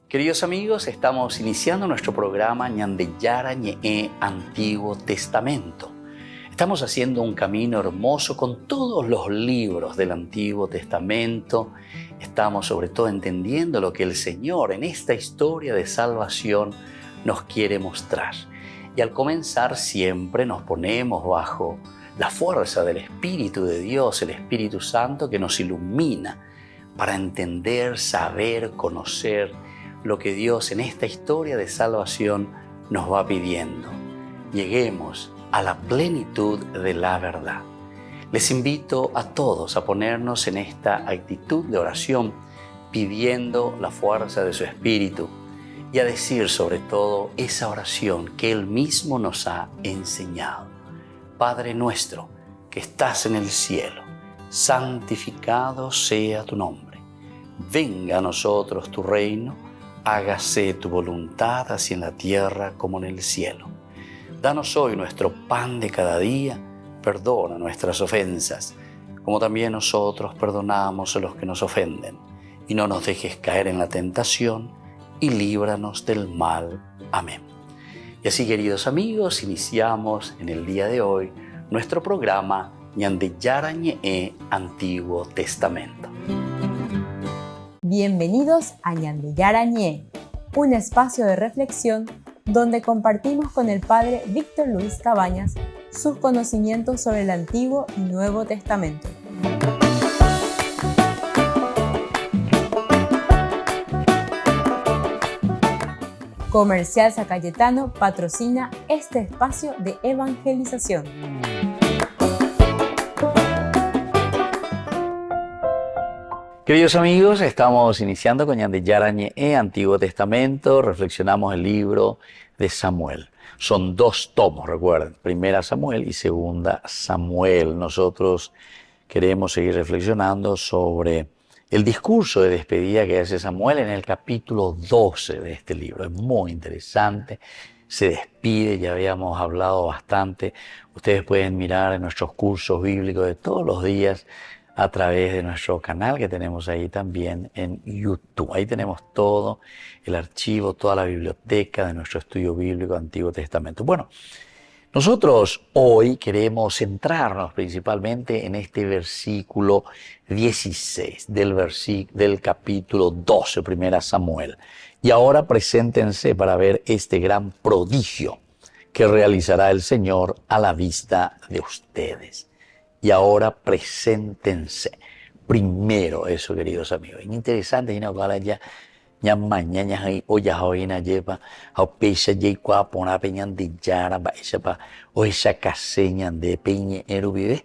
Queridos amigos, estamos iniciando nuestro programa Ñandeyara Ñe'e Antiguo Testamento. Estamos haciendo un camino hermoso con todos los libros del Antiguo Testamento. Estamos sobre todo entendiendo lo que el Señor en esta historia de salvación nos quiere mostrar. Y al comenzar siempre nos ponemos bajo la fuerza del Espíritu de Dios, el Espíritu Santo que nos ilumina para entender, saber, conocer lo que Dios en esta historia de salvación nos va pidiendo. Lleguemos a la plenitud de la verdad. Les invito a todos a ponernos en esta actitud de oración, pidiendo la fuerza de su Espíritu y a decir sobre todo esa oración que Él mismo nos ha enseñado. Padre nuestro que estás en el cielo, santificado sea tu nombre. Venga a nosotros tu reino, hágase tu voluntad así en la tierra como en el cielo. Danos hoy nuestro pan de cada día, perdona nuestras ofensas, como también nosotros perdonamos a los que nos ofenden. Y no nos dejes caer en la tentación, y líbranos del mal. Amén. Y así, queridos amigos, iniciamos en el día de hoy nuestro programa Ñandeyara Ñe'e Antiguo Testamento. Bienvenidos a Ñandeyara Ñe'e, un espacio de reflexión donde compartimos con el Padre Víctor Luis Cabañas sus conocimientos sobre el Antiguo y Nuevo Testamento. Comercial San Cayetano patrocina este espacio de evangelización. Queridos amigos, estamos iniciando con Ñandeyara Ñe'e Antiguo Testamento. Reflexionamos el libro de Samuel. Son 2 tomos, recuerden, Primera Samuel y Segunda Samuel. Nosotros queremos seguir reflexionando sobre el discurso de despedida que hace Samuel en el capítulo 12 de este libro. Es muy interesante, se despide, ya habíamos hablado bastante. Ustedes pueden mirar en nuestros cursos bíblicos de todos los días a través de nuestro canal que tenemos ahí también en YouTube. Ahí tenemos todo el archivo, toda la biblioteca de nuestro estudio bíblico Antiguo Testamento. Bueno, nosotros hoy queremos centrarnos principalmente en este versículo 16 del capítulo 12, Primera Samuel. Y ahora preséntense para ver este gran prodigio que realizará el Señor a la vista de ustedes. Y ahora preséntense. Primero eso, queridos amigos. Es interesante, ya mañana ya hoy na lleva a pecha ya pona peñan de yara ba esa pa o esa caseña de peñero vive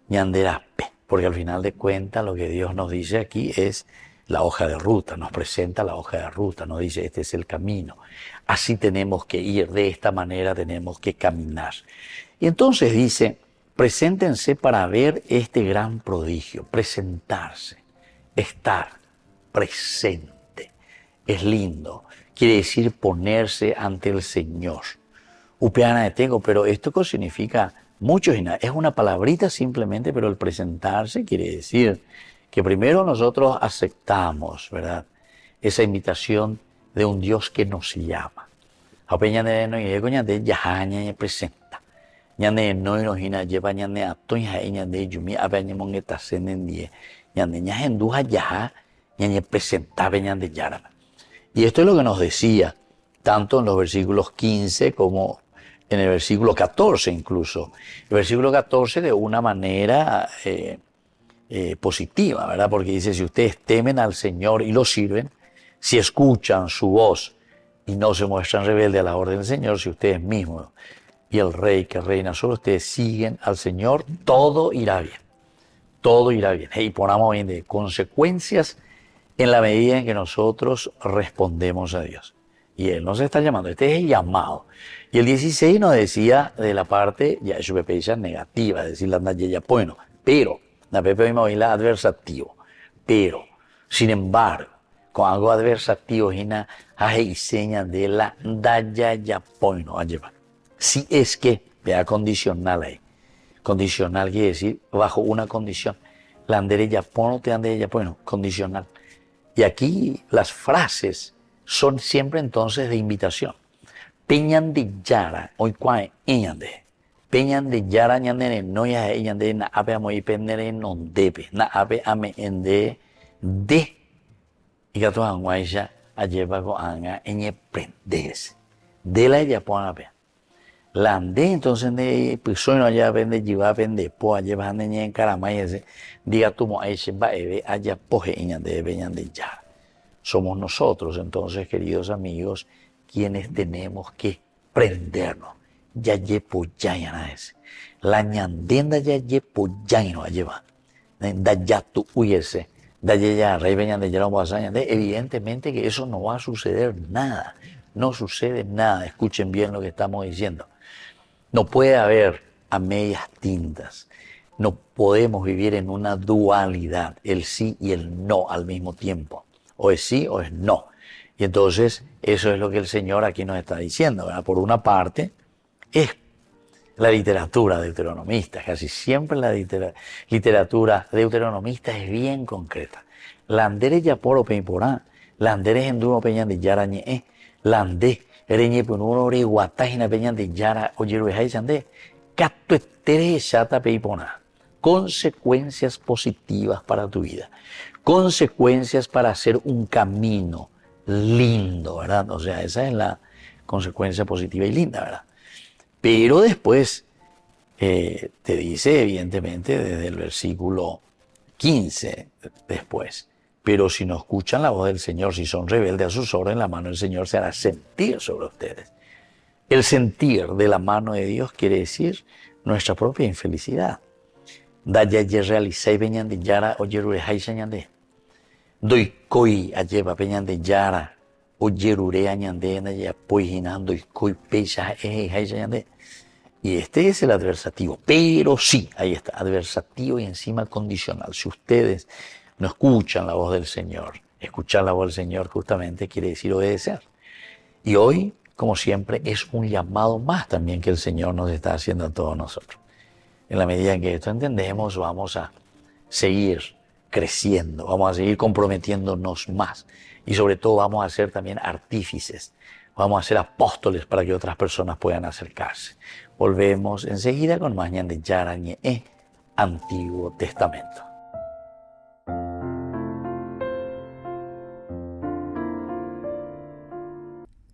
ñanderape, porque al final de cuentas lo que Dios nos dice aquí es la hoja de ruta, nos presenta la hoja de ruta, nos dice este es el camino, así tenemos que ir, de esta manera tenemos que caminar. Y entonces dice, preséntense para ver este gran prodigio, presentarse, estar presente. Es lindo, quiere decir ponerse ante el Señor. Upeana de tengo, pero esto significa mucho, es una palabrita simplemente, pero el presentarse quiere decir que primero nosotros aceptamos, ¿verdad?, esa invitación de un Dios que nos llama. Apeña no llego ñande yahaña presenta. Ñande no nos lleva ñande atoña ñande yumi apeña mongueta senendie. Ñande ñajenduja yaha ñande presentaba ñande yarama. Y esto es lo que nos decía, tanto en los versículos 15 como en el versículo 14 incluso. El versículo 14 de una manera positiva, ¿verdad? Porque dice, si ustedes temen al Señor y lo sirven, si escuchan su voz y no se muestran rebeldes a la orden del Señor, si ustedes mismos y el Rey que reina sobre ustedes siguen al Señor, todo irá bien. Todo irá bien. Y ponamos bien de consecuencias en la medida en que nosotros respondemos a Dios. Y Él nos está llamando. Este es el llamado. Y el 16 nos decía de la parte, ya es una negativa, es decir, la bueno, pero, la pepe la adversativo. Pero, sin embargo, con algo adversativo, hina seña de la ya bueno, si es que, vea condicional ahí. Condicional quiere decir bajo una condición. La andere ya bueno, te ande ya bueno, condicional. Y aquí las frases son siempre entonces de invitación. Peñan de yara, hoy cuál eñande. Peñan de yara ñandere, no ya eñande, na ape amo y pendere no depe, na ape ame ende de. Y que todas guaysas a llevar con anga eñe prendes. De la ella pon ape. La ande entonces de pisoino allá vende lleva vende po allá van en caramay ese diga tu mo ahí se va eve allá poje eñande peñan de yara. Somos nosotros entonces, queridos amigos, quienes tenemos que prendernos. Ya yepo ya ese. La ñandenda ya yepo ya no lleva. Da ya tu huyese. Da ya rey veñan de ya evidentemente que eso no va a suceder nada. No sucede nada. Escuchen bien lo que estamos diciendo. No puede haber a medias tintas. No podemos vivir en una dualidad, el sí y el no al mismo tiempo. O es sí o es no. Y entonces eso es lo que el Señor aquí nos está diciendo, ¿verdad? Por una parte, es la literatura deuteronomista. Casi siempre la literatura deuteronomista es bien concreta. Landere yaporo peiporá, landere enduro peñan de yara ñe, lande ereñe punuro ore guatajina peñan de yara oyeruejai sande, catto estere chata peipona. Consecuencias positivas para tu vida. Consecuencias para hacer un camino lindo, ¿verdad? O sea, esa es la consecuencia positiva y linda, ¿verdad? Pero después te dice, evidentemente, desde el versículo 15 después, pero si no escuchan la voz del Señor, si son rebeldes a sus órdenes, la mano del Señor se hará sentir sobre ustedes. El sentir de la mano de Dios quiere decir nuestra propia infelicidad. Dayaye realicé peñan de yara oyerurejai señande. Doy coi a lleva peñan de yara oyerure añande naya poijinan doy coi pecha ejai señande. Y este es el adversativo, pero sí, ahí está, adversativo y encima condicional. Si ustedes no escuchan la voz del Señor, escuchar la voz del Señor justamente quiere decir obedecer. Y hoy, como siempre, es un llamado más también que el Señor nos está haciendo a todos nosotros. En la medida en que esto entendemos, vamos a seguir creciendo, vamos a seguir comprometiéndonos más y sobre todo vamos a ser también artífices, vamos a ser apóstoles para que otras personas puedan acercarse. Volvemos enseguida con más ñan de Yara Ñe, Antiguo Testamento.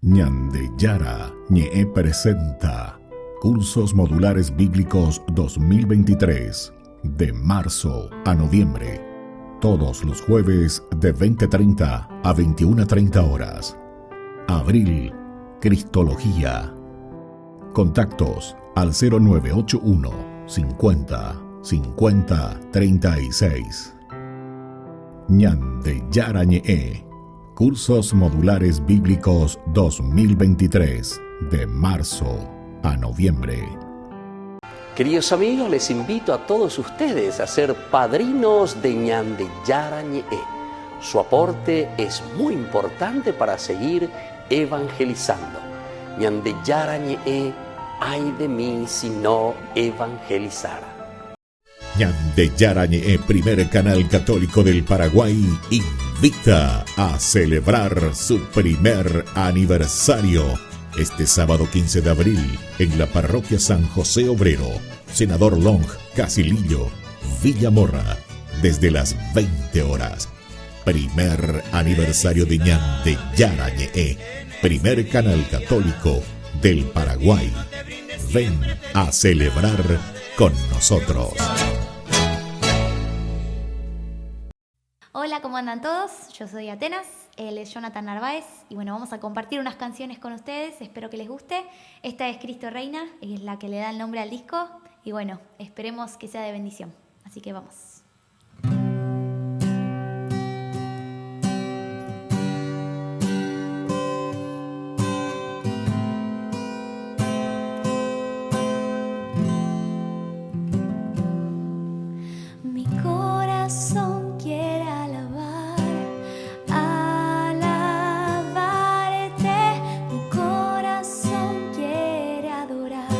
Ñan de Yara Ñe presenta Cursos Modulares Bíblicos 2023, de marzo a noviembre, todos los jueves de 20:30 a 21:30 horas. Abril, Cristología. Contactos al 0981 50 50 36. Ñan de Yara Ñe, Cursos Modulares Bíblicos 2023, de marzo a noviembre. Queridos amigos, les invito a todos ustedes a ser padrinos de Ñan de Yara Ñe. Su aporte es muy importante para seguir evangelizando. Ñan de Yara Ñe, ay de mí si no evangelizara. Ñan de Yara Ñe, primer canal católico del Paraguay, invita a celebrar su primer aniversario. Este sábado 15 de abril, en la parroquia San José Obrero, Senador Long, Casilillo, Villa Morra, desde las 20 horas. Primer aniversario de Ñan de Yara Ñe, primer canal católico del Paraguay. Ven a celebrar con nosotros. Hola, ¿cómo andan todos? Yo soy Atenas, él es Jonathan Narváez y bueno, vamos a compartir unas canciones con ustedes, espero que les guste. Esta es Cristo Reina, es la que le da el nombre al disco y bueno, esperemos que sea de bendición, así que vamos. Mi corazón quiere alabarte, mi corazón quiere adorarte,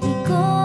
mi corazón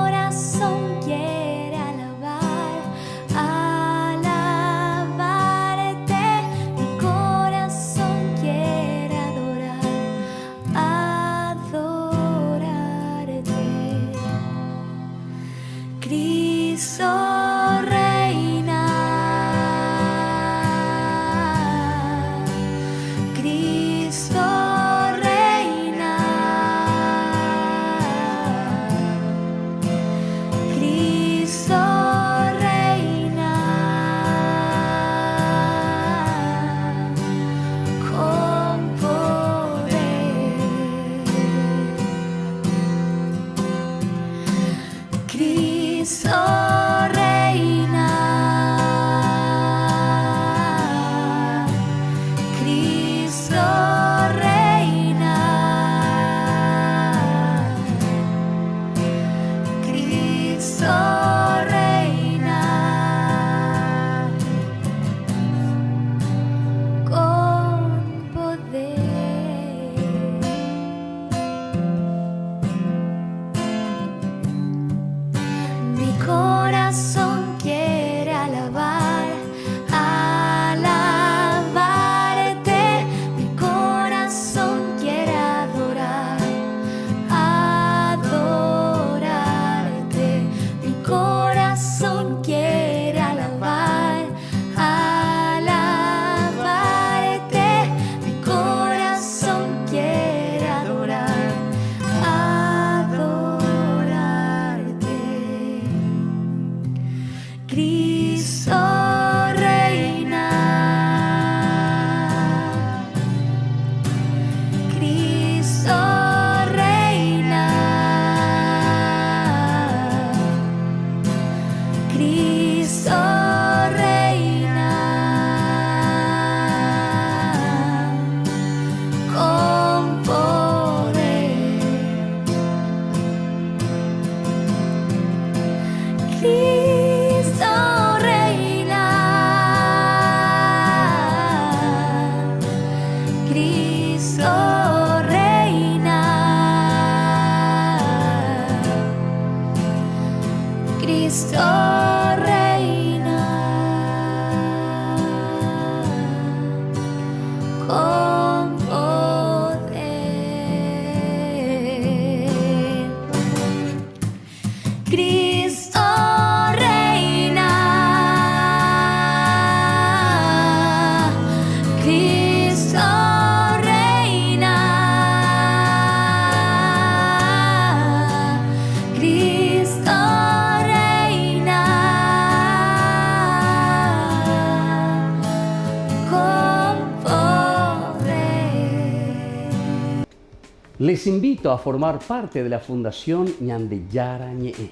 Les invito a formar parte de la Fundación Ñande Yarañe.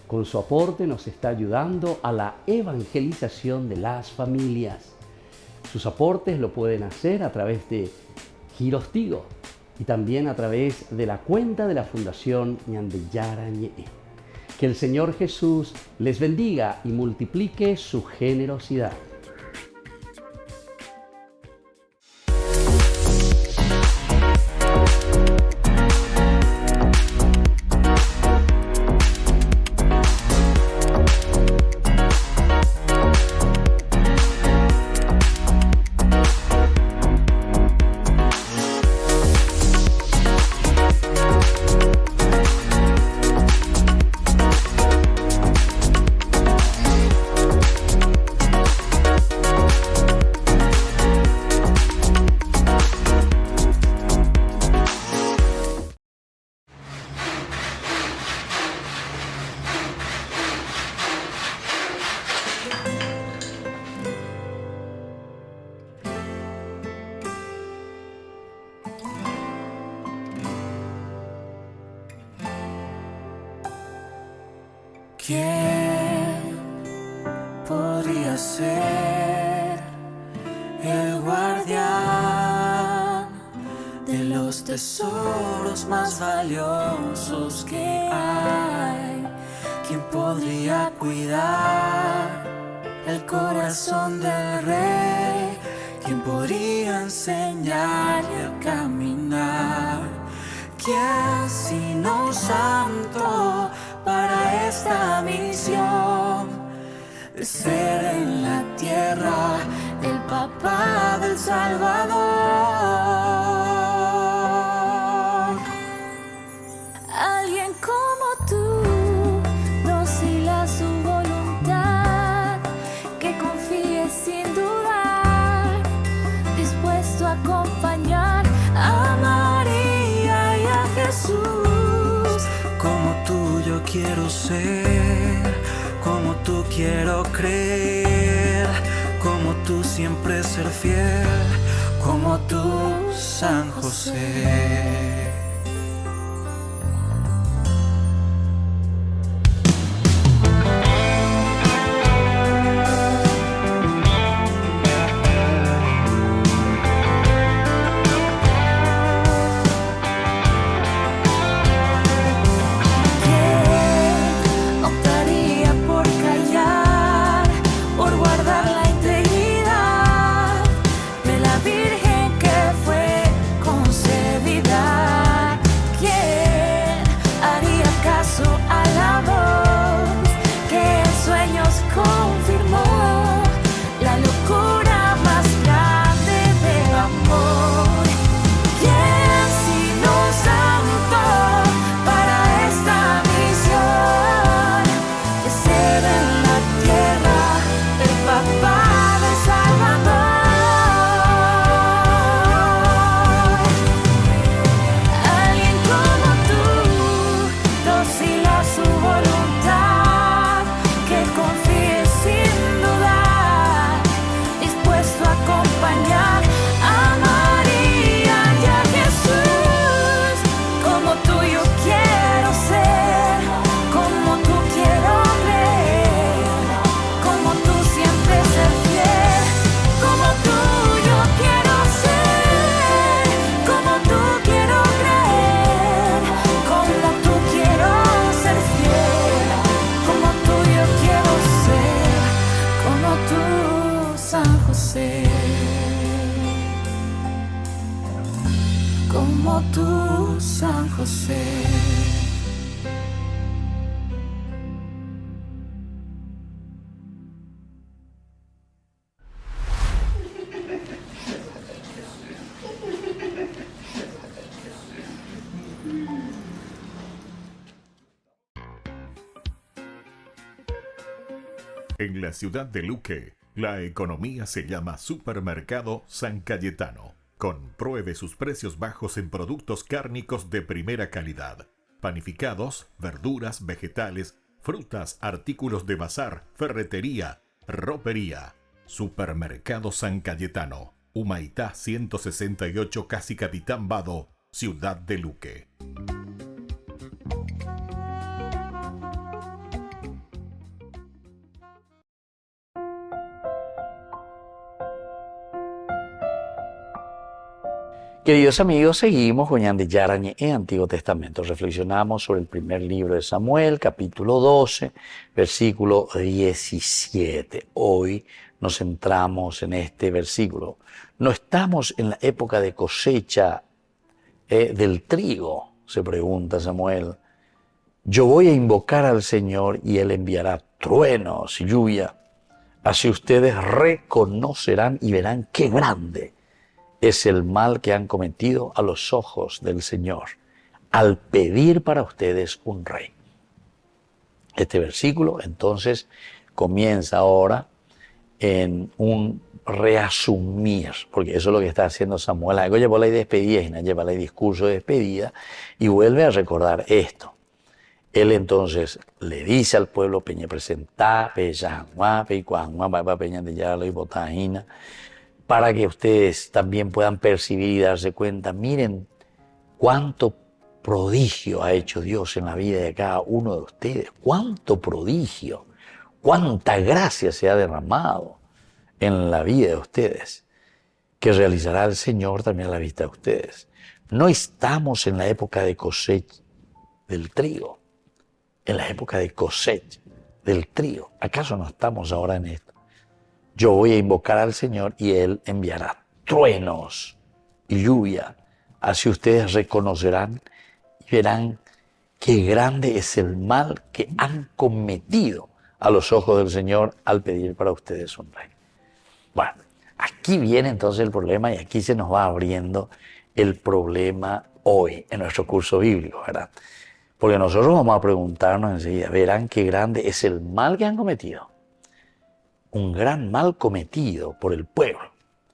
Con su aporte nos está ayudando a la evangelización de las familias. Sus aportes lo pueden hacer a través de Giros Tigo y también a través de la cuenta de la Fundación Ñande Yarañe. Que el Señor Jesús les bendiga y multiplique su generosidad. ¿Quién podría ser el guardián de los tesoros más valiosos que hay? ¿Quién podría cuidar el corazón del rey? ¿Quién podría enseñarle a caminar? ¿Quién sino santo para esta misión de ser en la tierra el papá del Salvador? Alguien como tú, dócil a su voluntad, que confíe sin dudar, dispuesto a acompañar a María y a Jesús. Como tú yo quiero ser, como tú quiero creer, como tú siempre ser fiel, como tú, San José. Como tú, San José. En la ciudad de Luque, la economía se llama Supermercado San Cayetano. Compruebe sus precios bajos en productos cárnicos de primera calidad. Panificados, verduras, vegetales, frutas, artículos de bazar, ferretería, ropería. Supermercado San Cayetano. Humaitá 168, Casi Capitán Vado, ciudad de Luque. Queridos amigos, seguimos con Ñande Yarañe en Antiguo Testamento. Reflexionamos sobre el primer libro de Samuel, capítulo 12, versículo 17. Hoy nos centramos en este versículo. No estamos en la época de cosecha del trigo, se pregunta Samuel. Yo voy a invocar al Señor y Él enviará truenos y lluvia. Así ustedes reconocerán y verán qué grande es el mal que han cometido a los ojos del Señor al pedir para ustedes un rey. Este versículo entonces comienza ahora en un reasumir, porque eso es lo que está haciendo Samuel. Algo llevó la despedida, y lleva el discurso de despedida y vuelve a recordar esto. Él entonces le dice al pueblo, Peña presentá, Peña Peña de Yalo y Botaína, para que ustedes también puedan percibir y darse cuenta, miren cuánto prodigio ha hecho Dios en la vida de cada uno de ustedes, cuánto prodigio, cuánta gracia se ha derramado en la vida de ustedes, que realizará el Señor también a la vista de ustedes. No estamos en la época de cosecha del trigo, en la época de cosecha del trigo. ¿Acaso no estamos ahora en esto? Yo voy a invocar al Señor y Él enviará truenos y lluvia. Así ustedes reconocerán y verán qué grande es el mal que han cometido a los ojos del Señor al pedir para ustedes un rey. Bueno, aquí viene entonces el problema y aquí se nos va abriendo el problema hoy en nuestro curso bíblico, ¿verdad? Porque nosotros vamos a preguntarnos enseguida, verán qué grande es el mal que han cometido. Un gran mal cometido por el pueblo.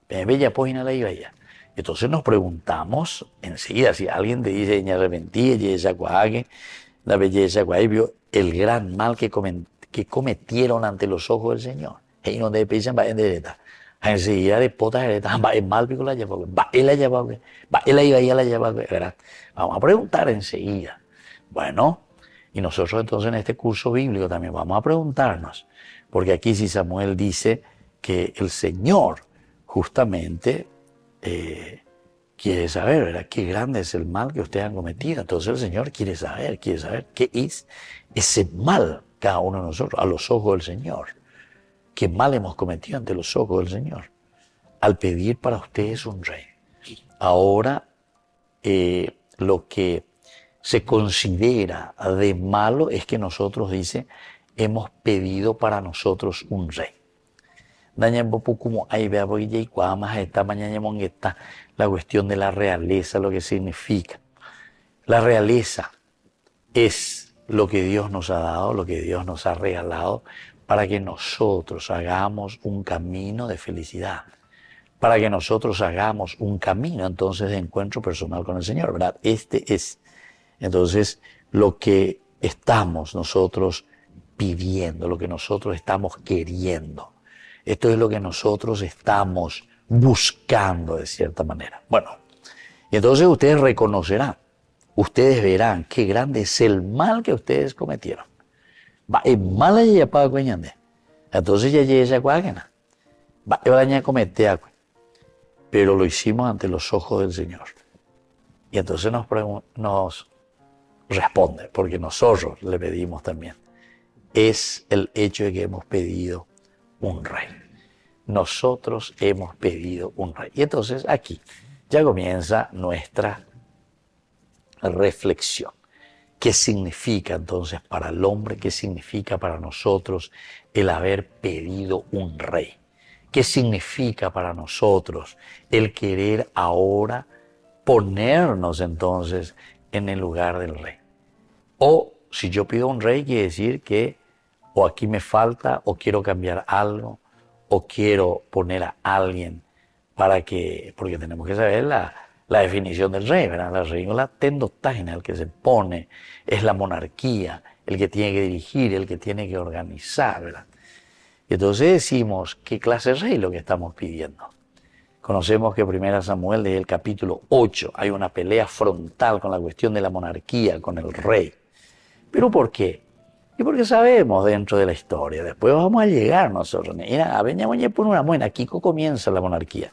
Bella pógina la iba allá. Entonces nos preguntamos enseguida, si alguien te dice, ña arrepentí, la belleza vio el gran mal que cometieron ante los ojos del Señor. Y no te piensan, va en dereta. Enseguida de potas deretas, va en mal pico la lleva, va él la lleva, va él la iba allá la lleva, ¿verdad? Vamos a preguntar enseguida. Bueno, y nosotros entonces en este curso bíblico también vamos a preguntarnos, porque aquí si Samuel dice que el Señor justamente quiere saber, ¿verdad?, qué grande es el mal que ustedes han cometido. Entonces el Señor quiere saber qué es ese mal cada uno de nosotros a los ojos del Señor. Qué mal hemos cometido ante los ojos del Señor al pedir para ustedes un rey. Ahora, lo que se considera de malo es que nosotros, dice, hemos pedido para nosotros un rey. La cuestión de la realeza, lo que significa. La realeza es lo que Dios nos ha dado, lo que Dios nos ha regalado para que nosotros hagamos un camino de felicidad, para que nosotros hagamos un camino entonces de encuentro personal con el Señor, ¿verdad? Este es entonces lo que estamos nosotros pidiendo, lo que nosotros estamos queriendo. Esto es lo que nosotros estamos buscando de cierta manera. Bueno, y entonces ustedes reconocerán, ustedes verán qué grande es el mal que ustedes cometieron. Va, es mala ya para coñande. Entonces ya llega esa cuágena. Va, ya comete agua. Pero lo hicimos ante los ojos del Señor. Y entonces nos responde, porque nosotros le pedimos también. Es el hecho de que hemos pedido un rey. Nosotros hemos pedido un rey. Y entonces aquí ya comienza nuestra reflexión. ¿Qué significa entonces para el hombre? ¿Qué significa para nosotros el haber pedido un rey? ¿Qué significa para nosotros el querer ahora ponernos entonces en el lugar del rey? O si yo pido un rey, quiere decir que o aquí me falta, o quiero cambiar algo, o quiero poner a alguien para que, porque tenemos que saber la definición del rey, ¿verdad? La reina, la tendotágena, el que se pone, es la monarquía, el que tiene que dirigir, el que tiene que organizar, ¿verdad? Y entonces decimos, ¿qué clase de rey es lo que estamos pidiendo? Conocemos que 1 Samuel, desde el capítulo 8, hay una pelea frontal con la cuestión de la monarquía, con el rey. ¿Pero por qué? Y porque sabemos dentro de la historia, después vamos a llegar nosotros. Aquí comienza la monarquía,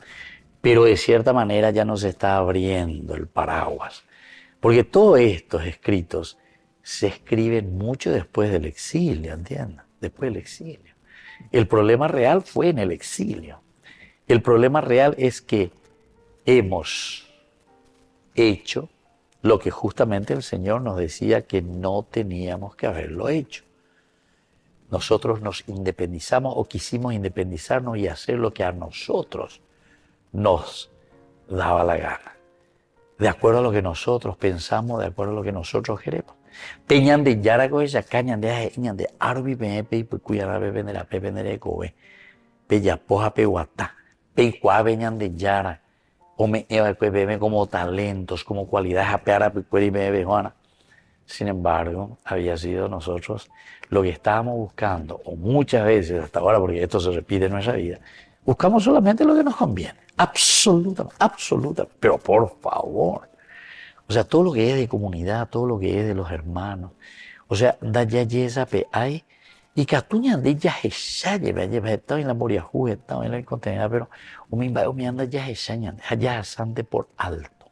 pero de cierta manera ya nos está abriendo el paraguas. Porque todos estos escritos se escriben mucho después del exilio, ¿entienden? Después del exilio. El problema real fue en el exilio. El problema real es que hemos hecho lo que justamente el Señor nos decía que no teníamos que haberlo hecho. Nosotros nos independizamos o quisimos independizarnos y hacer lo que a nosotros nos daba la gana. De acuerdo a lo que nosotros pensamos, de acuerdo a lo que nosotros queremos. Teñan de yarago esa cañan de arbi pepe y cuya bebendera pependere coe. Pella poja peguata. Peicua veñan de yara. O me bebé como talentos, como cualidades apeara y bebé Juana. Sin embargo, había sido nosotros lo que estábamos buscando, o muchas veces hasta ahora, porque esto se repite en nuestra vida, buscamos solamente lo que nos conviene. Absolutamente, absolutamente. Pero por favor. O sea, todo lo que es de comunidad, todo lo que es de los hermanos. O sea, da ya yesa pe hay. Y catuña de ya jesaye, estaba en la moriajú, estaba en el contenedor, pero me anda ya jesaña, ya bastante por alto.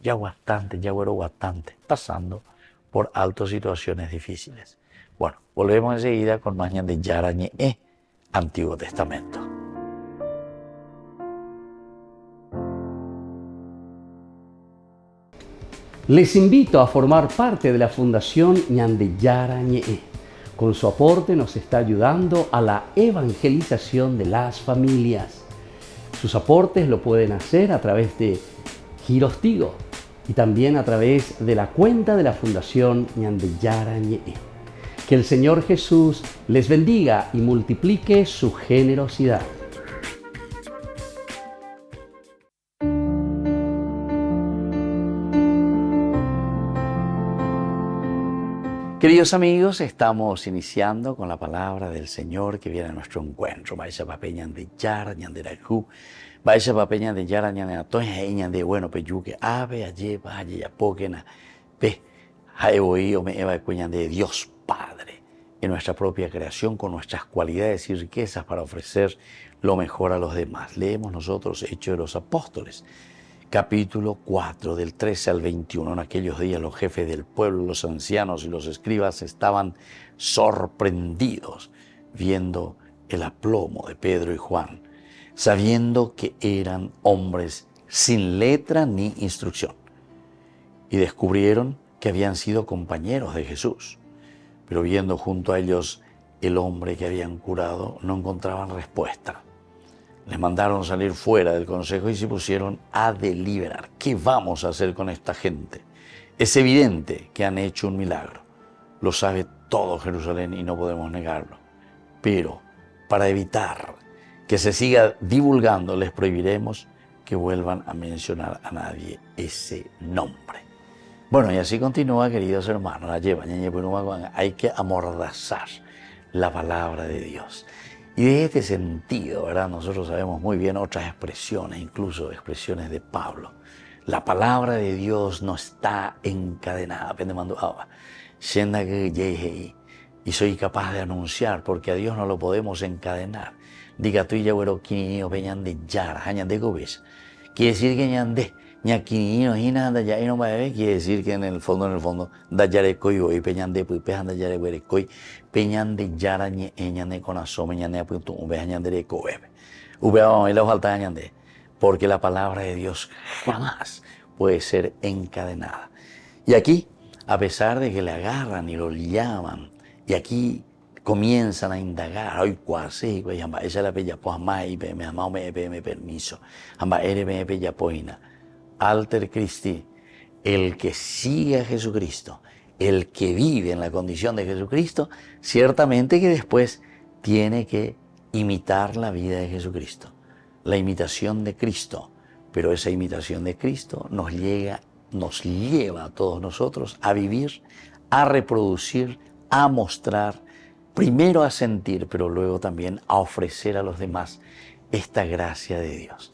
Ya bastante, ya güero bastante, pasando por altas situaciones difíciles. Bueno, volvemos enseguida con mañana de Yarañe, Antiguo Testamento. Les invito a formar parte de la Fundación Ñande Yarañe. Con su aporte nos está ayudando a la evangelización de las familias. Sus aportes lo pueden hacer a través de Giros Tigo y también a través de la cuenta de la Fundación Ñande Yarañe. Que el Señor Jesús les bendiga y multiplique su generosidad. Queridos amigos, estamos iniciando con la palabra del Señor que viene a nuestro encuentro. Vaya papeñan de Yara, ñanderajú, vaya papeñan de Yara, ñanderatóñan de bueno, peyuque, ave, aye, vaya, ya poquena, pe, jaevoí o me eva de Dios Padre, en nuestra propia creación, con nuestras cualidades y riquezas para ofrecer lo mejor a los demás. Leemos nosotros Hechos de los Apóstoles. Capítulo 4, del 13 al 21. En aquellos días los jefes del pueblo, los ancianos y los escribas estaban sorprendidos viendo el aplomo de Pedro y Juan, sabiendo que eran hombres sin letra ni instrucción. Y descubrieron que habían sido compañeros de Jesús. Pero viendo junto a ellos el hombre que habían curado, no encontraban respuesta. Les mandaron salir fuera del consejo y se pusieron a deliberar. ¿Qué vamos a hacer con esta gente? Es evidente que han hecho un milagro. Lo sabe todo Jerusalén y no podemos negarlo. Pero para evitar que se siga divulgando, les prohibiremos que vuelvan a mencionar a nadie ese nombre. Bueno, y así continúa, queridos hermanos. Hay que amordazar la palabra de Dios. Y de este sentido, ¿verdad? Nosotros sabemos muy bien otras expresiones, incluso expresiones de Pablo. La palabra de Dios no está encadenada. Y soy capaz de anunciar, porque a Dios no lo podemos encadenar. Diga tú y ya güero quinino peñan de yara, hañan de gobes. Quiere decir que ñande, ñaquinino y nada ya y no me quiere decir que en el fondo, da yare coy y peñan de puipejan da yare güere coy. Peñan de yara ñe con asome ñane apunto ubejan de coebe. Ubea y la falta ñande. Porque la palabra de Dios jamás puede ser encadenada. Y aquí, a pesar de que le agarran y lo llaman, y aquí comienzan a indagar, hoy cuasi, esa es la bella pues más y me permiso, amba ere me bella poina, alter Christi, el que sigue a Jesucristo, el que vive en la condición de Jesucristo, ciertamente que después tiene que imitar la vida de Jesucristo, la imitación de Cristo, pero esa imitación de Cristo nos lleva a todos nosotros a vivir, a reproducir, a mostrar, primero a sentir, pero luego también a ofrecer a los demás esta gracia de Dios.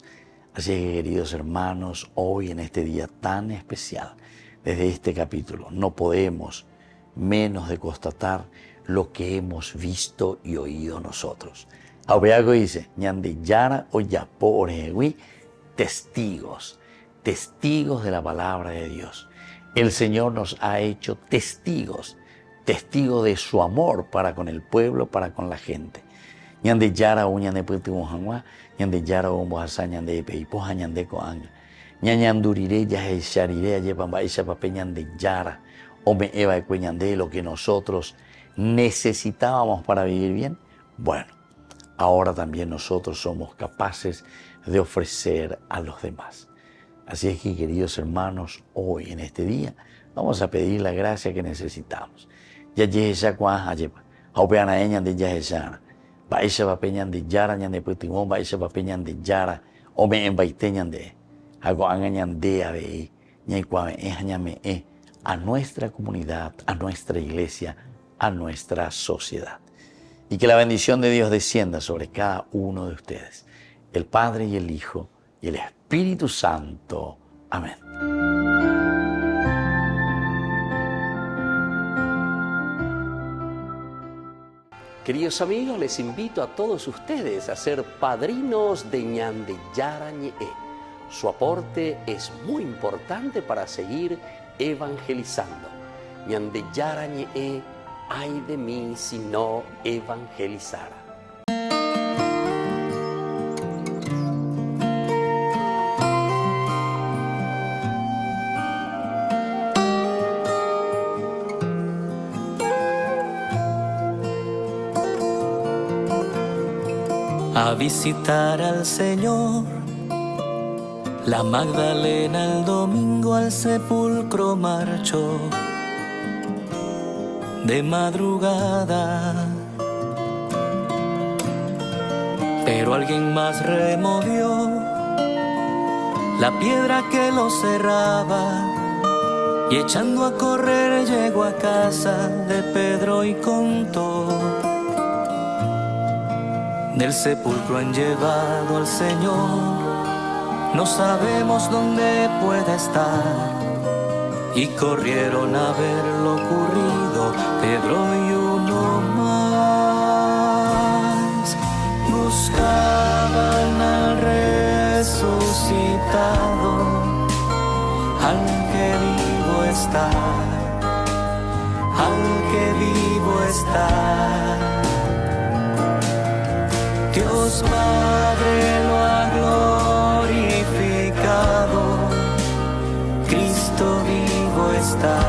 Así que, queridos hermanos, hoy en este día tan especial, desde este capítulo, no podemos menos de constatar lo que hemos visto y oído nosotros. Aupeaco dice, ñande yara o yapo orehui, testigos, testigos de la palabra de Dios. El Señor nos ha hecho testigos, testigos de su amor para con el pueblo, para con la gente. Ñande yara o ñande putumohanwa, ñande yara o moasa ñande peipoja ñande coanga. Ñañandurire yahe sharire ayepamba isha pape ñande yara o me eva de ñande lo que nosotros necesitábamos para vivir bien. Bueno, ahora también nosotros somos capaces de ofrecer a los demás. Así es que, queridos hermanos, hoy en este día vamos a pedir la gracia que necesitamos. Ya yesha kwa ayepa, aupeana ñande yaheshana. Baisha papeñan de yara ñande putimón, baisha papeñan de yara, o me embaiteñan de hago angañan de ave, ñaicuame ejañame a nuestra comunidad, a nuestra iglesia, a nuestra sociedad. Y que la bendición de Dios descienda sobre cada uno de ustedes, el Padre y el Hijo y el Espíritu Santo. Amén. Queridos amigos, les invito a todos ustedes a ser padrinos de ñande yarañe. Su aporte es muy importante para seguir evangelizando. Ñande yarañe, ay de mí si no evangelizara. A visitar al Señor, la Magdalena el domingo al sepulcro marchó de madrugada, pero alguien más removió la piedra que lo cerraba y echando a correr llegó a casa de Pedro y contó. Del sepulcro han llevado al Señor, no sabemos dónde pueda estar. Y corrieron a ver lo ocurrido, Pedro y uno más. Buscaban al resucitado, al que vivo está, al que vivo está. Dios Padre lo ha glorificado, Cristo vivo está,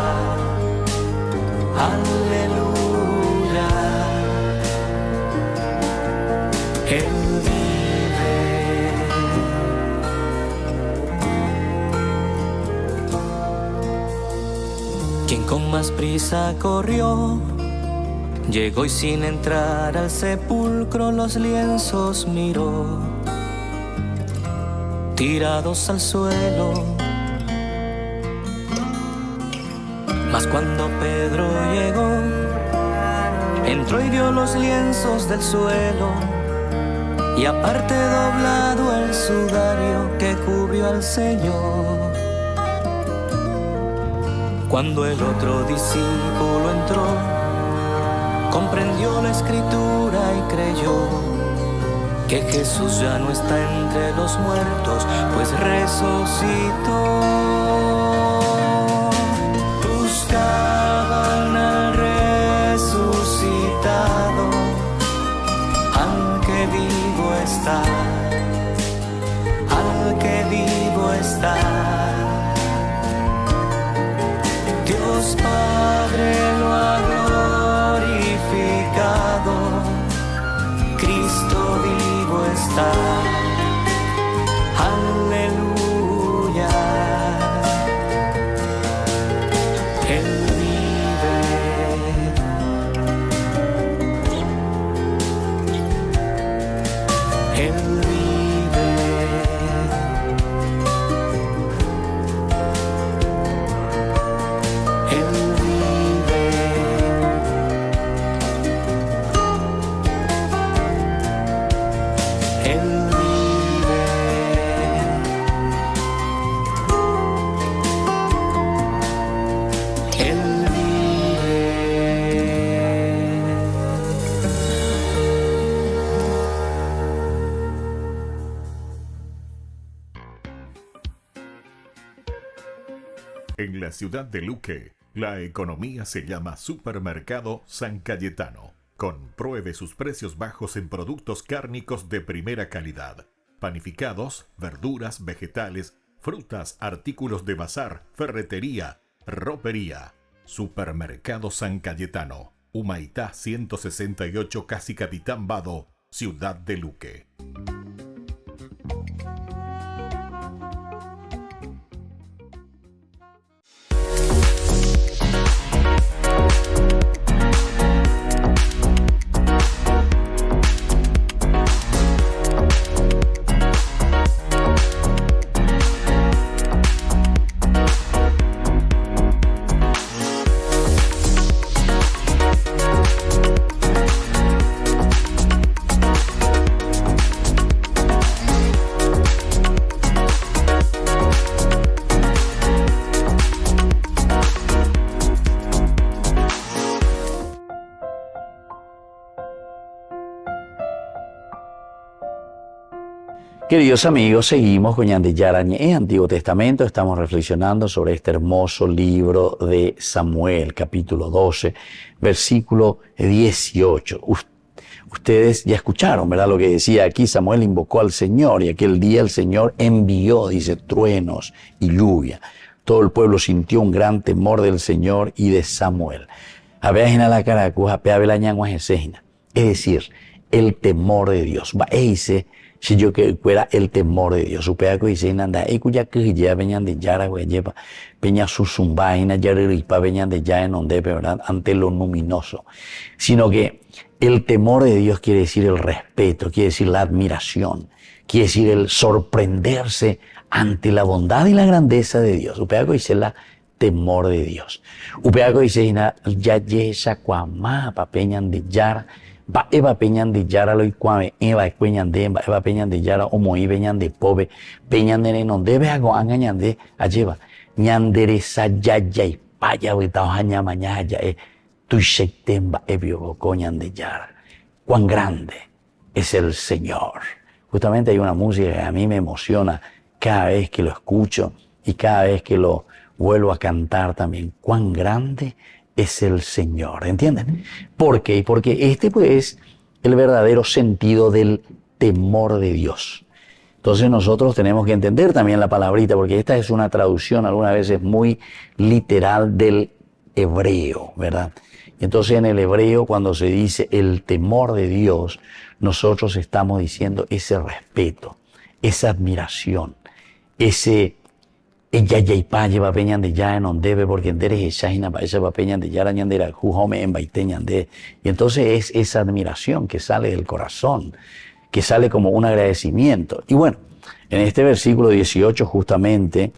aleluya. Él vive. Quien con más prisa corrió, llegó y sin entrar al sepulcro los lienzos miró, tirados al suelo. Mas cuando Pedro llegó, entró y vio los lienzos del suelo, y aparte doblado el sudario que cubrió al Señor. Cuando el otro discípulo entró, comprendió la escritura y creyó que Jesús ya no está entre los muertos, pues resucitó. Buscaban al resucitado, al que vivo está, al que vivo está. Dios Padre lo ha glorificado, Cristo vivo está, aleluya. Él vive. Él vive. En la ciudad de Luque, la economía se llama Supermercado San Cayetano. Compruebe sus precios bajos en productos cárnicos de primera calidad. Panificados, verduras, vegetales, frutas, artículos de bazar, ferretería, ropería. Supermercado San Cayetano, Humaitá 168, Casi Capitán Vado, ciudad de Luque. Queridos amigos, seguimos con Ñande Yarañé, Antiguo Testamento. Estamos reflexionando sobre este hermoso libro de Samuel, capítulo 12, versículo 18. Ustedes ya escucharon, ¿verdad? Lo que decía aquí. Samuel invocó al Señor y aquel día el Señor envió, dice, truenos y lluvia. Todo el pueblo sintió un gran temor del Señor y de Samuel. Es decir, el temor de Dios. Si yo que fuera el temor de Dios, supea que dice nanda, cuya que ya venían de Yara, lleva peña susumbaina, yariripa venían de ya en donde, ¿verdad? Ante lo luminoso. Sino que el temor de Dios quiere decir el respeto, quiere decir la admiración, quiere decir el sorprenderse ante la bondad y la grandeza de Dios. Supea que dice la temor de Dios. Upea que dice ya yesa cuamá pa peñan de Yara. Va eva peñan de Yara lo iguame, eva peñan de eva peñan de Yara o moí peñan de pobe, peñan de no debe hago angañan de alleva, ñanderesa yaya y paya vitao haña mañana ya tu shektemba ebio coñan de Yara. Cuán grande es el Señor. Justamente hay una música que a mí me emociona cada vez que lo escucho y cada vez que lo vuelvo a cantar también. Cuán grande es el Señor, ¿entienden? ¿Por qué? Porque este pues es el verdadero sentido del temor de Dios. Entonces nosotros tenemos que entender también la palabrita, porque esta es una traducción algunas veces muy literal del hebreo, ¿verdad? Y entonces en el hebreo cuando se dice el temor de Dios, nosotros estamos diciendo ese respeto, esa admiración, ese ella ya ipa lleva peñan de ya en ondebe porque enderes echajina para esa peñan de ya ñandera jujome en baiteñan de. Y entonces es esa admiración que sale del corazón, que sale como un agradecimiento. Y bueno, en este versículo 18 justamente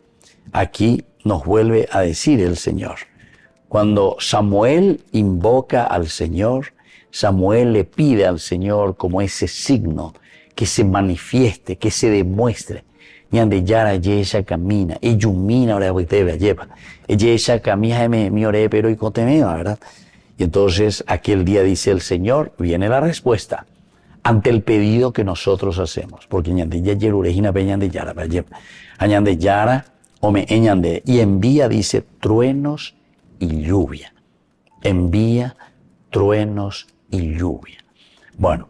aquí nos vuelve a decir el Señor. Cuando Samuel invoca al Señor, Samuel le pide al Señor como ese signo que se manifieste, que se demuestre. Ñande Yara yesha camina, yumina ahora debe lleva. Yesha camina mi ore pero y cotemea, ¿verdad? Y entonces aquel día dice el Señor, viene la respuesta ante el pedido que nosotros hacemos, porque ñande ya yerurejina pe ñande Yara pa lleva. Ñande Yara o me ñande y envía, dice, truenos y lluvia. Envía truenos y lluvia. Bueno,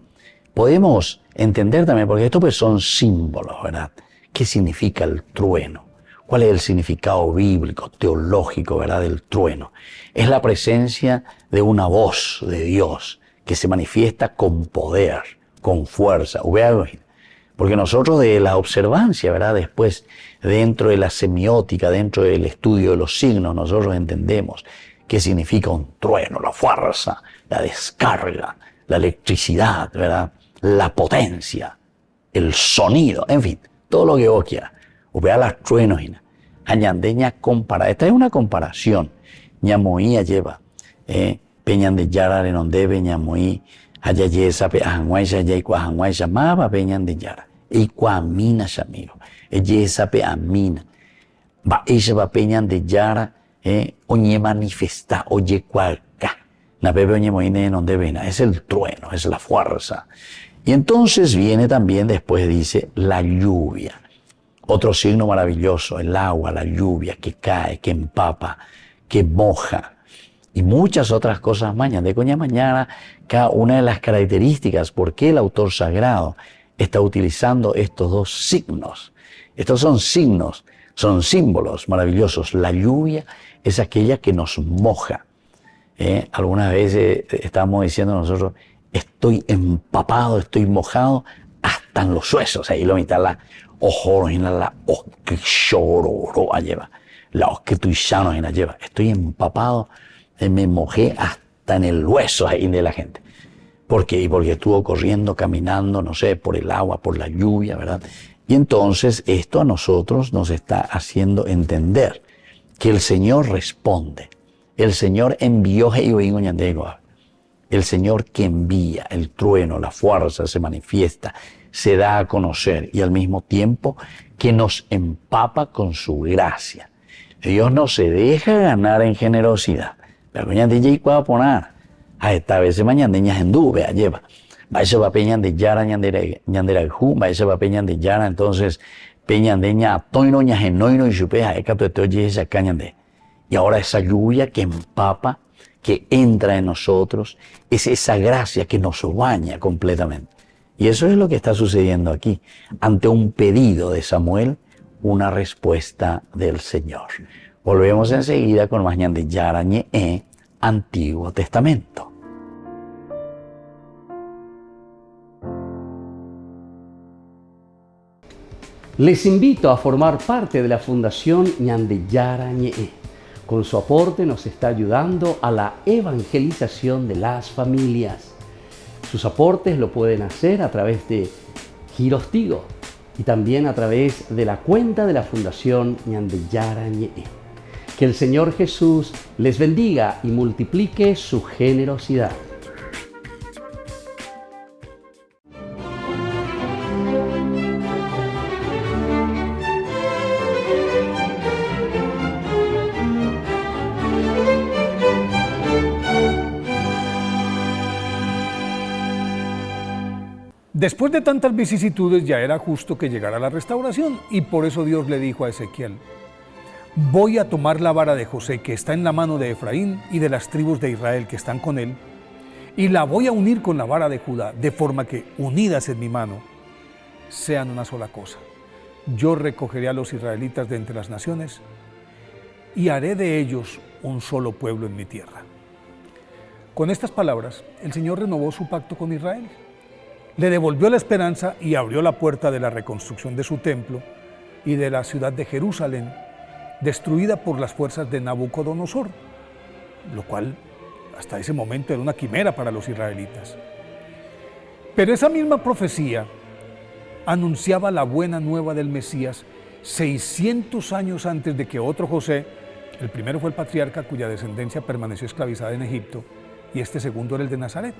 podemos entender también, porque esto pues son símbolos, ¿verdad? ¿Qué significa el trueno? ¿Cuál es el significado bíblico, teológico, verdad, del trueno? Es la presencia de una voz de Dios que se manifiesta con poder, con fuerza. Porque nosotros de la observancia, ¿verdad? Después, dentro de la semiótica, dentro del estudio de los signos, nosotros entendemos qué significa un trueno, la fuerza, la descarga, la electricidad, ¿verdad? La potencia, el sonido, en fin. Todo lo que vos quieras. Vea las truenos. Añandeña compara. Esta es una comparación. Ñamoía lleva. Peñan de Yara en donde ñamoí. Allá yesa pe ajanguaisa ya y cuajanguaisa maba peñan de Yara. Y cuamina amigo. Yesa pe amina. Va ella va peñan de Yara. Oñe manifesta. Oye cualca. Na bebe oñe moine en donde vena. Es el trueno. Es la fuerza. Y entonces viene también después, dice, la lluvia. Otro signo maravilloso, el agua, la lluvia que cae, que empapa, que moja. Y muchas otras cosas más. De coña mañana, cada una de las características por qué el autor sagrado está utilizando estos dos signos. Estos son signos, son símbolos maravillosos. La lluvia es aquella que nos moja. Algunas veces estamos diciendo nosotros, estoy empapado, estoy mojado hasta en los huesos. Ahí lo mitad la ojo, la que lloro lleva, la que tu llano lleva. Estoy empapado, me mojé hasta en el hueso ahí de la gente. ¿Por qué? Porque estuvo corriendo, caminando, no sé, por el agua, por la lluvia, ¿verdad? Y entonces esto a nosotros nos está haciendo entender que el Señor responde. El Señor envió, el Señor que envía, el trueno, la fuerza se manifiesta, se da a conocer y al mismo tiempo que nos empapa con su gracia. Dios no se deja ganar en generosidad. Pero a esta vez mañana en dube lleva. Vaya va peñan de yara ñandera ju, vaya va peñan de yara, entonces peñan de ña toino ña genoino y chupeja ecato de oye esa cañan de. Y ahora esa lluvia que empapa, que entra en nosotros, es esa gracia que nos baña completamente. Y eso es lo que está sucediendo aquí. Ante un pedido de Samuel, una respuesta del Señor. Volvemos enseguida con más de Yara Ñe'e, Antiguo Testamento. Les invito a formar parte de la Fundación Ñande Yara Ñe'e. Con su aporte nos está ayudando a la evangelización de las familias. Sus aportes lo pueden hacer a través de Giros Tigo y también a través de la cuenta de la Fundación Ñande Yara Ñe'e. Que el Señor Jesús les bendiga y multiplique su generosidad. Después de tantas vicisitudes ya era justo que llegara la restauración y por eso Dios le dijo a Ezequiel: voy a tomar la vara de José que está en la mano de Efraín y de las tribus de Israel que están con él y la voy a unir con la vara de Judá, de forma que, unidas en mi mano, sean una sola cosa. Yo recogeré a los israelitas de entre las naciones y haré de ellos un solo pueblo en mi tierra. Con estas palabras, el Señor renovó su pacto con Israel. Le devolvió la esperanza y abrió la puerta de la reconstrucción de su templo y de la ciudad de Jerusalén, destruida por las fuerzas de Nabucodonosor, lo cual hasta ese momento era una quimera para los israelitas. Pero esa misma profecía anunciaba la buena nueva del Mesías 600 años antes de que otro José, el primero fue el patriarca cuya descendencia permaneció esclavizada en Egipto, y este segundo era el de Nazaret,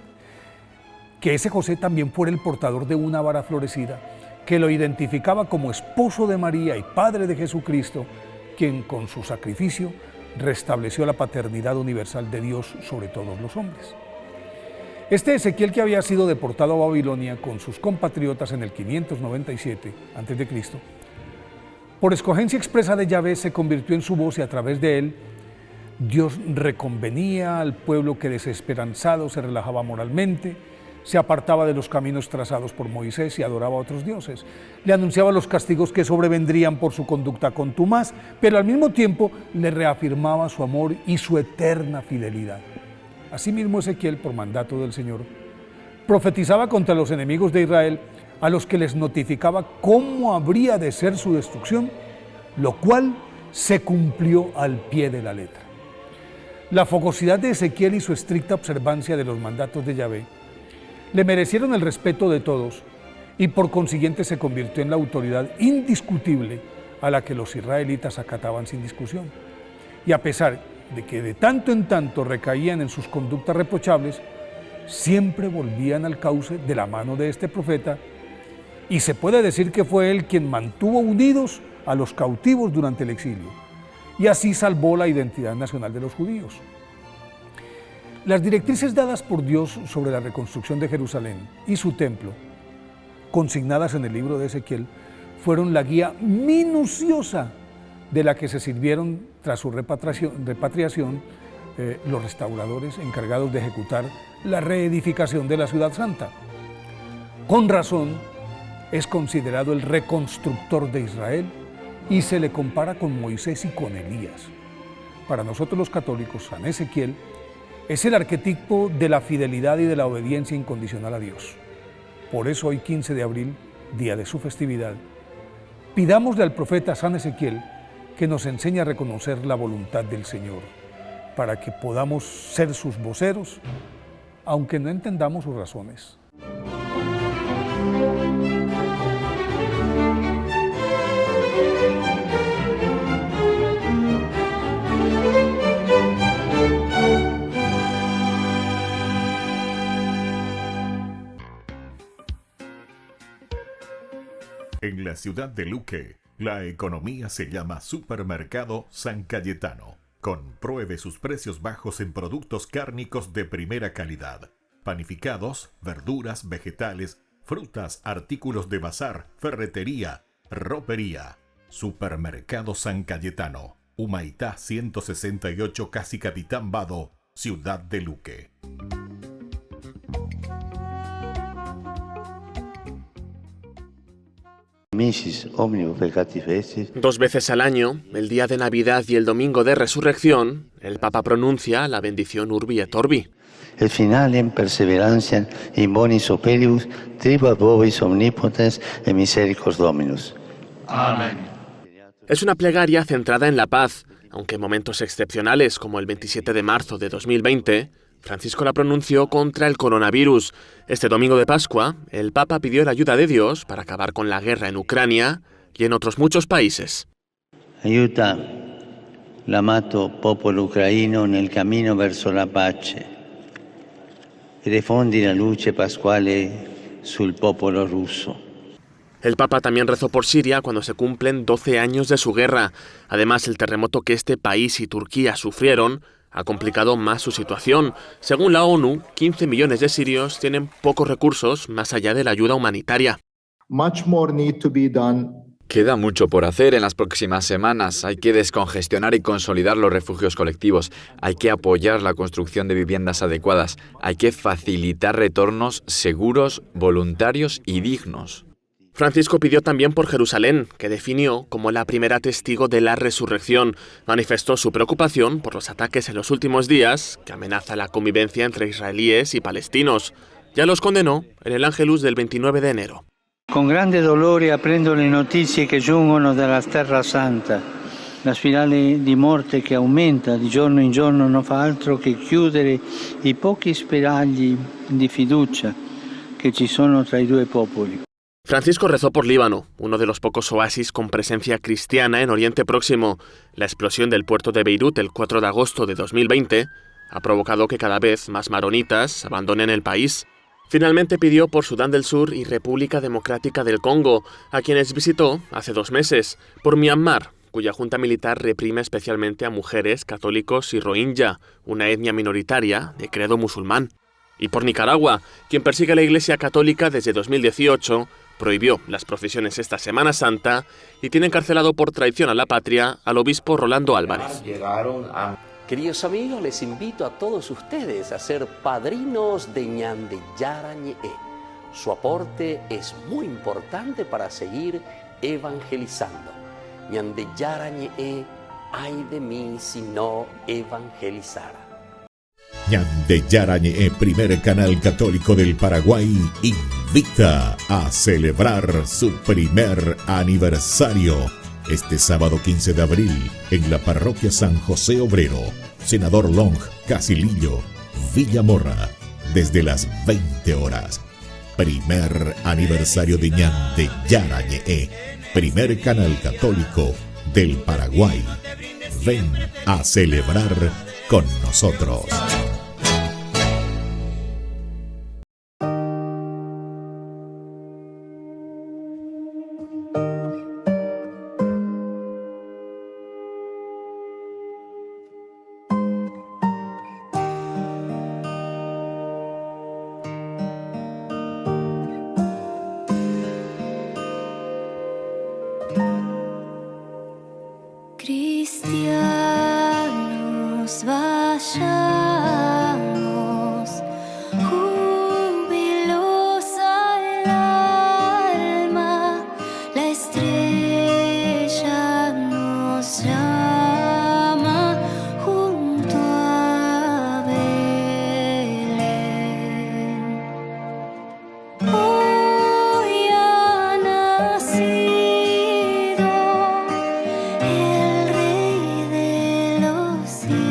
que ese José también fuera el portador de una vara florecida que lo identificaba como esposo de María y padre de Jesucristo, quien con su sacrificio restableció la paternidad universal de Dios sobre todos los hombres. Este Ezequiel, que había sido deportado a Babilonia con sus compatriotas en el 597 a.C., por escogencia expresa de Yahvé se convirtió en su voz y a través de él Dios reconvenía al pueblo que desesperanzado se relajaba moralmente, se apartaba de los caminos trazados por Moisés y adoraba a otros dioses. Le anunciaba los castigos que sobrevendrían por su conducta contumaz, pero al mismo tiempo le reafirmaba su amor y su eterna fidelidad. Asimismo, Ezequiel, por mandato del Señor, profetizaba contra los enemigos de Israel, a los que les notificaba cómo habría de ser su destrucción, lo cual se cumplió al pie de la letra. La fogosidad de Ezequiel y su estricta observancia de los mandatos de Yahvé le merecieron el respeto de todos y por consiguiente se convirtió en la autoridad indiscutible a la que los israelitas acataban sin discusión. Y a pesar de que de tanto en tanto recaían en sus conductas reprochables, siempre volvían al cauce de la mano de este profeta, y se puede decir que fue él quien mantuvo unidos a los cautivos durante el exilio, y así salvó la identidad nacional de los judíos. Las directrices dadas por Dios sobre la reconstrucción de Jerusalén y su templo, consignadas en el libro de Ezequiel, fueron la guía minuciosa de la que se sirvieron tras su repatriación los restauradores encargados de ejecutar la reedificación de la Ciudad Santa. Con razón, es considerado el reconstructor de Israel y se le compara con Moisés y con Elías. Para nosotros los católicos, San Ezequiel es el arquetipo de la fidelidad y de la obediencia incondicional a Dios. Por eso hoy, 15 de abril, día de su festividad, pidámosle al profeta San Ezequiel que nos enseñe a reconocer la voluntad del Señor, para que podamos ser sus voceros, aunque no entendamos sus razones. En la ciudad de Luque, la economía se llama Supermercado San Cayetano. Compruebe sus precios bajos en productos cárnicos de primera calidad. Panificados, verduras, vegetales, frutas, artículos de bazar, ferretería, ropería. Supermercado San Cayetano. Humaitá 168, casi Capitán Vado, ciudad de Luque. Dos veces al año, el día de Navidad y el domingo de Resurrección, el Papa pronuncia la bendición Urbi et Orbi. El final en perseverancia in bonis operius, tribuat vobis omnipotens et misericors Dominus. Amén. Es una plegaria centrada en la paz, aunque en momentos excepcionales como el 27 de marzo de 2020, Francisco la pronunció contra el coronavirus. Este domingo de Pascua, el Papa pidió la ayuda de Dios para acabar con la guerra en Ucrania y en otros muchos países. Aiuta l'amato popolo ucraino nel cammino verso la pace e rifondi la luce pasquale sul popolo russo. El Papa también rezó por Siria cuando se cumplen 12 años de su guerra. Además, el terremoto que este país y Turquía sufrieron ha complicado más su situación. Según la ONU, 15 millones de sirios tienen pocos recursos más allá de la ayuda humanitaria. Queda mucho por hacer en las próximas semanas. Hay que descongestionar y consolidar los refugios colectivos. Hay que apoyar la construcción de viviendas adecuadas. Hay que facilitar retornos seguros, voluntarios y dignos. Francisco pidió también por Jerusalén, que definió como la primera testigo de la resurrección. Manifestó su preocupación por los ataques en los últimos días, que amenaza la convivencia entre israelíes y palestinos. Ya los condenó en el Ángelus del 29 de enero. Con grande dolore aprendo le notizie che giungono dalla Terra Santa. La spirale di morte che aumenta di giorno in giorno non fa altro che chiudere i pochi spiragli di fiducia che ci sono tra i due popoli. Francisco rezó por Líbano, uno de los pocos oasis con presencia cristiana en Oriente Próximo. La explosión del puerto de Beirut el 4 de agosto de 2020 ha provocado que cada vez más maronitas abandonen el país. Finalmente pidió por Sudán del Sur y República Democrática del Congo, a quienes visitó hace 2 meses, por Myanmar, cuya junta militar reprime especialmente a mujeres, católicos y rohingya, una etnia minoritaria de credo musulmán. Y por Nicaragua, quien persigue a la Iglesia Católica desde 2018, prohibió las procesiones esta Semana Santa y tiene encarcelado por traición a la patria al obispo Rolando Álvarez. Queridos amigos, les invito a todos ustedes a ser padrinos de Ñande Yarañe. Su aporte es muy importante para seguir evangelizando. Ñande Yarañe, ay de mí si no evangelizara. Ñande Yarañe, primer canal católico del Paraguay, invita a celebrar su primer aniversario este sábado 15 de abril en la parroquia San José Obrero, Senador Long, Casilillo, Villa Morra, desde las 20 horas. Primer aniversario de Ñande Yarañe, primer canal católico del Paraguay. Ven a celebrar con nosotros. Cristianos, vayamos, jubilosa el alma, la estrella nos llama junto a Belén. Hoy ha nacido el Rey de los cielos.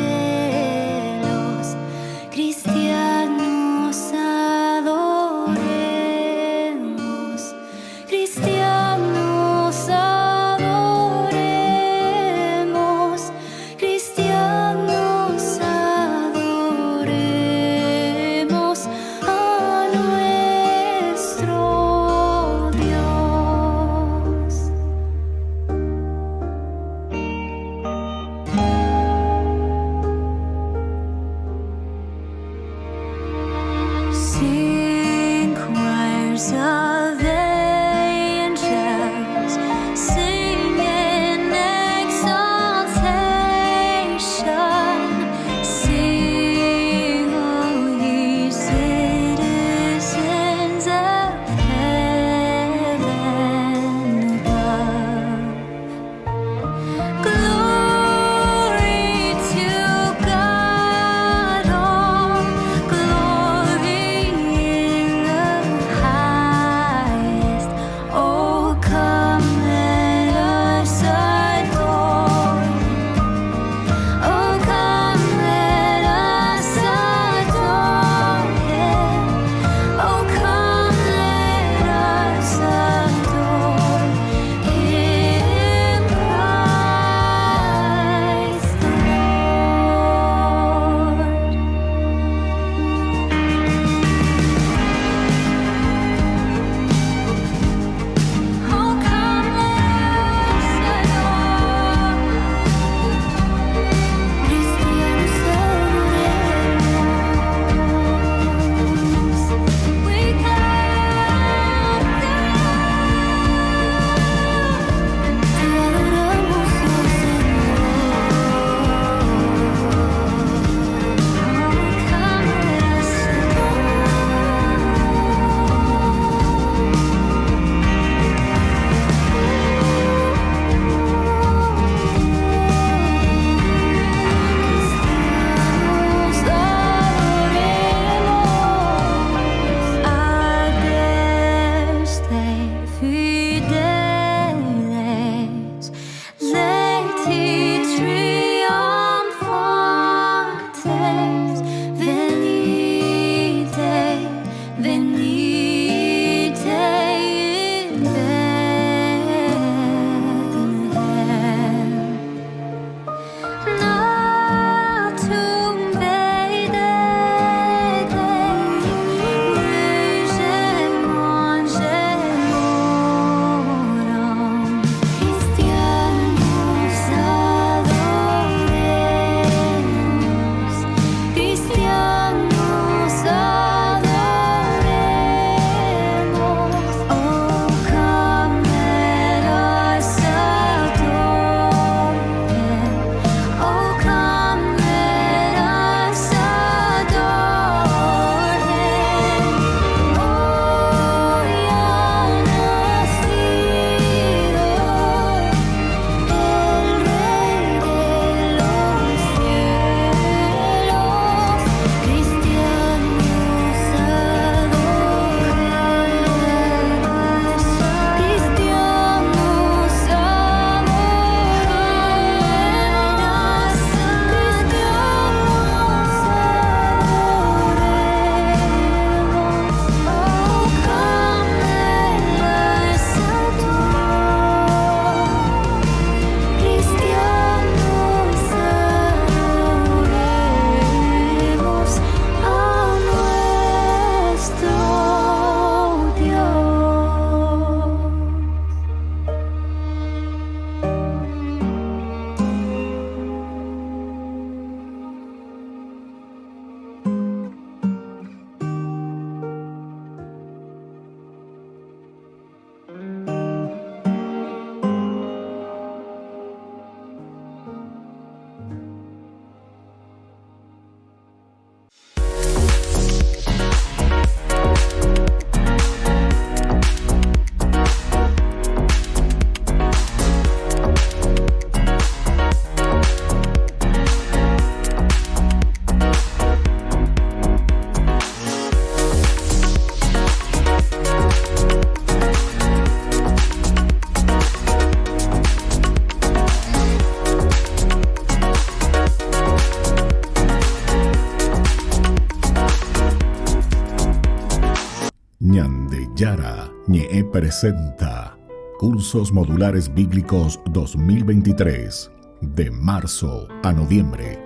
Yara Ñe presenta Cursos Modulares Bíblicos 2023, de marzo a noviembre,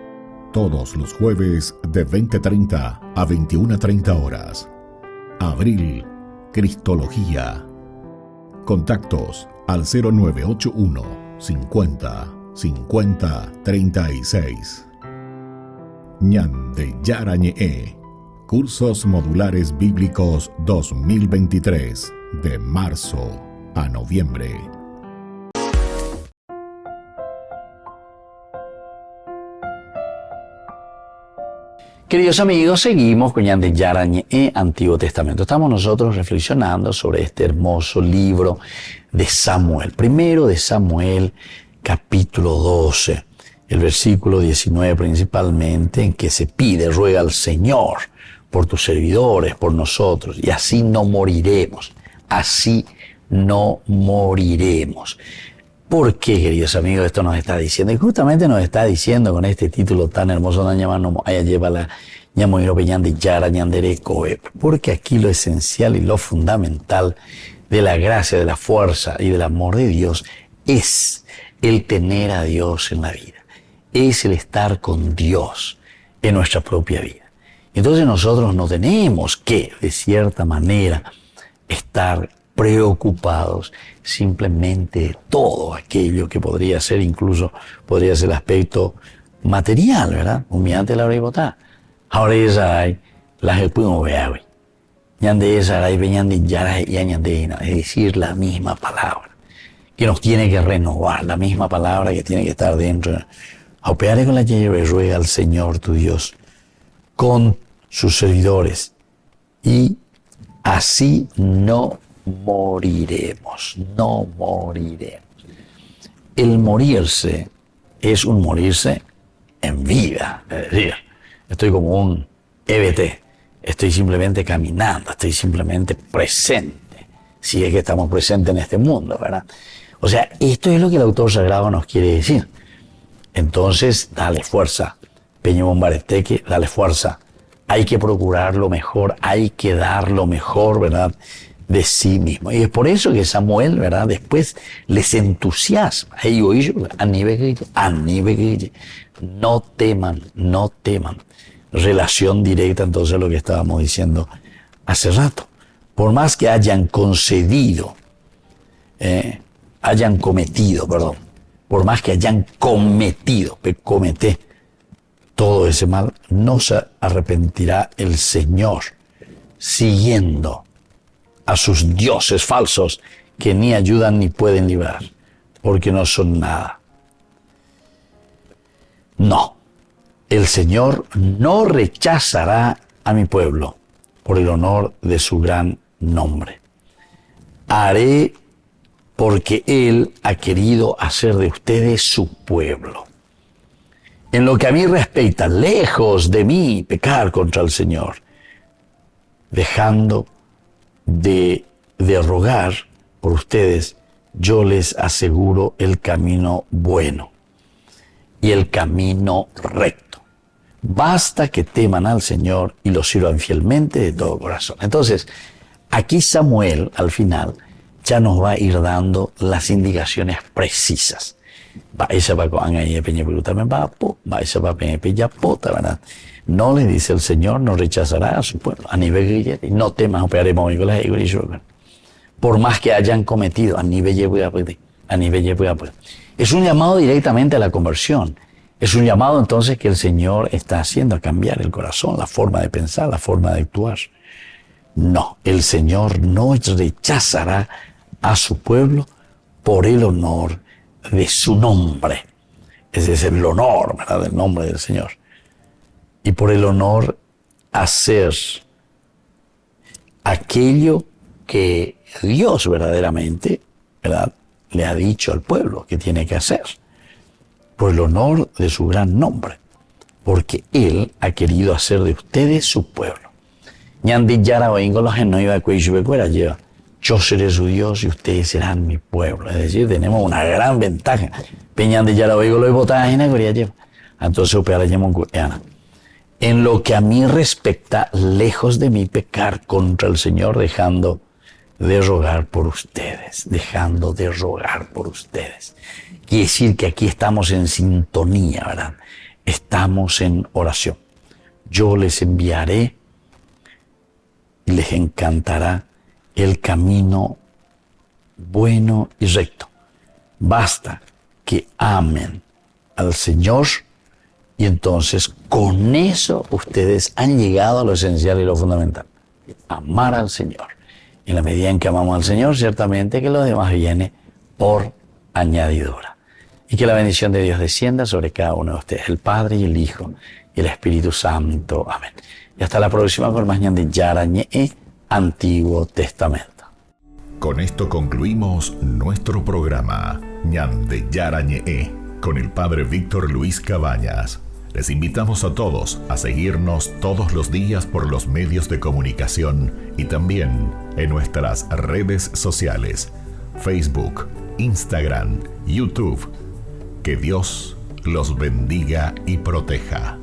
todos los jueves de 20:30 a 21:30 horas. Abril, Cristología. Contactos al 0981 50 50 36. Ñande Yara Ñe, Cursos Modulares Bíblicos 2023, de marzo a noviembre. Queridos amigos, seguimos con Ñande Yara Ñe, Antiguo Testamento. Estamos nosotros reflexionando sobre este hermoso libro de Samuel. Primero de Samuel, capítulo 12, el versículo 19 principalmente, en que se pide, ruega al Señor por tus servidores, por nosotros, y así no moriremos. Así no moriremos. ¿Por qué, queridos amigos, esto nos está diciendo? Y justamente nos está diciendo con este título tan hermoso, porque aquí lo esencial y lo fundamental de la gracia, de la fuerza y del amor de Dios es el tener a Dios en la vida, es el estar con Dios en nuestra propia vida. Entonces nosotros no tenemos que, de cierta manera, estar preocupados simplemente de todo aquello que podría ser, incluso podría ser el aspecto material, ¿verdad? Humillante la rebota. Ahora esa hay la que podemos ver hoy. Ñande esa hay veñande yara y añandina, es decir, la misma palabra que nos tiene que renovar, la misma palabra que tiene que estar dentro. Opeare con la que ruega al Señor tu Dios con sus servidores, y así no moriremos, no moriremos. El morirse es un morirse en vida, es decir, estoy como un EBT, estoy simplemente caminando, estoy simplemente presente, si es que estamos presentes en este mundo, ¿verdad? O sea, esto es lo que el autor sagrado nos quiere decir. Entonces, dale fuerza, Peña Bombareteque, dale fuerza. Hay que procurar lo mejor, hay que dar lo mejor, ¿verdad?, de sí mismo. Y es por eso que Samuel, ¿verdad?, después les entusiasma. No teman, no teman. Relación directa entonces a lo que estábamos diciendo hace rato. Por más que hayan por más que hayan cometido todo ese mal, no se arrepentirá el Señor siguiendo a sus dioses falsos que ni ayudan ni pueden librar, porque no son nada. No, el Señor no rechazará a mi pueblo por el honor de su gran nombre. Haré porque Él ha querido hacer de ustedes su pueblo. En lo que a mí respecta, lejos de mí pecar contra el Señor, dejando de rogar por ustedes, yo les aseguro el camino bueno y el camino recto. Basta que teman al Señor y lo sirvan fielmente de todo corazón. Entonces, aquí Samuel, al final, ya nos va a ir dando las indicaciones precisas. No le dice el Señor, no rechazará a su pueblo. A nivel no temas, por más que hayan cometido, es un llamado directamente a la conversión. Es un llamado entonces que el Señor está haciendo a cambiar el corazón, la forma de pensar, la forma de actuar. No, el Señor no rechazará a su pueblo por el honor de su nombre. Ese es el honor, ¿verdad?, del nombre del Señor. Y por el honor hacer aquello que Dios verdaderamente, ¿verdad?, le ha dicho al pueblo que tiene que hacer. Por el honor de su gran nombre. Porque Él ha querido hacer de ustedes su pueblo. Yo seré su Dios y ustedes serán mi pueblo. Es decir, tenemos una gran ventaja. Entonces, en lo que a mí respecta, lejos de mí pecar contra el Señor, dejando de rogar por ustedes, dejando de rogar por ustedes. Quiere decir que aquí estamos en sintonía, ¿verdad? Estamos en oración. Yo les enviaré y les encantará el camino bueno y recto. Basta que amen al Señor y entonces con eso ustedes han llegado a lo esencial y lo fundamental. Amar al Señor. En la medida en que amamos al Señor, ciertamente que lo demás viene por añadidura. Y que la bendición de Dios descienda sobre cada uno de ustedes, el Padre y el Hijo y el Espíritu Santo. Amén. Y hasta la próxima con más Ñande Yarañe, Antiguo Testamento. Con esto concluimos nuestro programa Ñande Yarañe con el Padre Víctor Luis Cabañas. Les invitamos a todos a seguirnos todos los días por los medios de comunicación y también en nuestras redes sociales, Facebook, Instagram, YouTube. Que Dios los bendiga y proteja.